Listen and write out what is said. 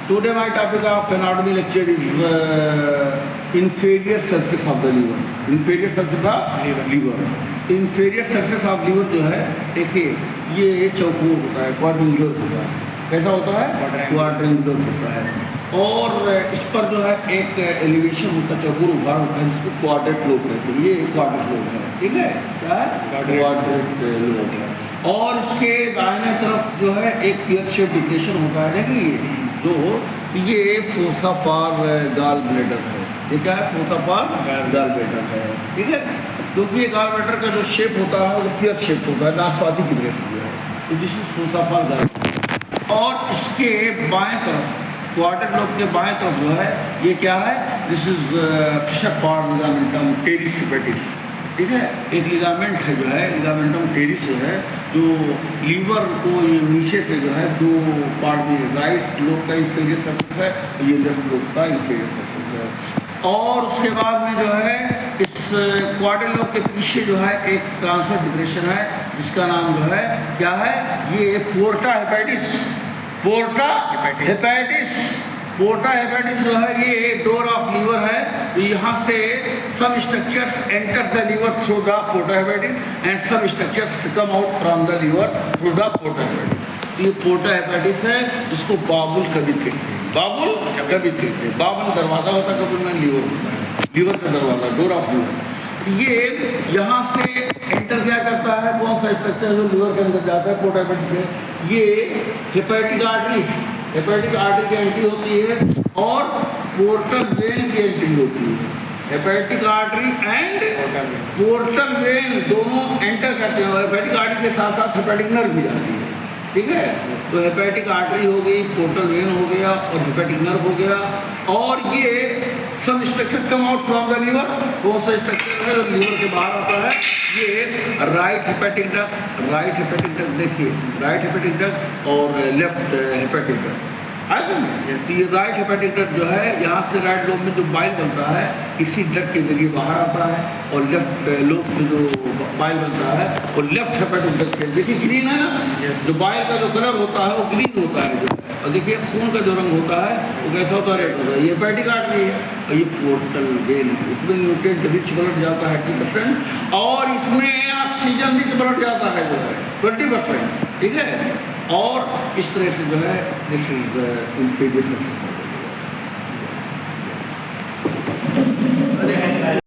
Today my topic of anatomy lecture is inferior surface of the liver. Inferior surface of liver. Inferior surface of liver जो है, देखिए ये चौकोर होता है, क्वाड्रेंगुलर होता है। कैसा होता है? क्वाड्रेंगुलर होता है। और इस पर जो है एक एलिवेशन होता है, चौकोर उभार होता है, जिसको क्वाड्रेट लोब कहते हैं। ये क्वाड्रेट लोब है, ठीक है? क्या है? क्वाड्रेट लोब है। और इसके दाहिने तरफ जो है एक पियर शेप डिप्रेशन होता है। देखिए जो ये फोसा फॉर गाल ब्लेडर है। ये क्या है? फोसा फॉर गाल ब्लेडर है, ठीक है? क्योंकि ये गाल ब्लेडर का जो शेप होता है वो पियर शेप होता है, नाशपाती की तरह जो है। तो दिस इज फोसा फॉर गाल। और इसके बाएं तरफ, क्वाड्रेट लोब के बाएं तरफ जो है ये क्या है? This is fissure for ligamentum teres hepatis, ठीक है? एक लिगामेंट है जो है, लिगामेंटम टेरिस है, जो लीवर को ये नीचे से जो है दो पार्ट में, राइट लोब का इंफीरियर सरफेस है, ये लेफ्ट लोब का इंफीरियर सरफेस है। और उसके बाद में जो है इस क्वाड्रेट लोब के पीछे जो है एक ट्रांसफर डिप्रेशन है, जिसका नाम जो है क्या है? ये पोर्टा हेपेटिस। पोर्टा हेपेटिस। पोर्टा हेपेटिस जो है ये डोर ऑफ लीवर है। तो यहाँ से some structures enter the liver through the porta hepatis and some structures come out from the liver through the porta hepatis. ये पोर्टा हेपेटिस है, जिसको बाबुल कबित कहते हैं। बाबुल कबित कहते हैं। बाबुल दरवाजा होता है, कबित में लीवर होता है, लीवर का दरवाजा, डोर ऑफ लीवर। ये यहाँ से एंटर क्या करता है? कौन सा स्ट्रक्चर जो लीवर के अंदर जाता है पोर्टा हेपेटिस में? ये हेपेटिक आर्टरी, हेपेटिक आर्टरी की एंट्री होती है और पोर्टल वेन की एंट्री होती है। Hepatic artery and portal vein दोनों एंटर करते हैं। हेपेटिक आर्टरी के साथ साथ हेपेटिक नर्व भी जाती है, ठीक है? तो हेपेटिक आर्टरी हो गई, पोर्टल वेन हो गया और हेपेटिक नर्व हो गया। और ये सब structure come out from the liver. कौन सा स्ट्रक्चर है जो लीवर के बाहर आता है? ये right hepatic duct, right hepatic duct देखिए, राइट हेपेटिक डक्ट और लेफ्ट हेपेटिक डक्ट। ये राइट हेपेटिक डक्ट जो है, यहाँ से राइट लोब में जो बाइल बनता है इसी डक्ट के जरिए बाहर आता है, और लेफ्ट लोब से जो बाइल बनता है वो लेफ्ट हेपेटिक डक्ट के, देखिए ग्रीन है ना, जो बाइल का जो कलर होता है वो ग्रीन होता है जो। और देखिए खून का जो रंग होता है वो कैसा होता है? रेड होता है। ये हेपेटिक आर्टरी है और ये पोर्टल वेन है। इसमें न्यूट्रिएंट रिच ब्लड जाता है 80% और इसमें ऑक्सीजन रिच ब्लड जाता है जो है 20%, ठीक है? और इस तरह से जो है दिस इज इंफीरियर सरफेस।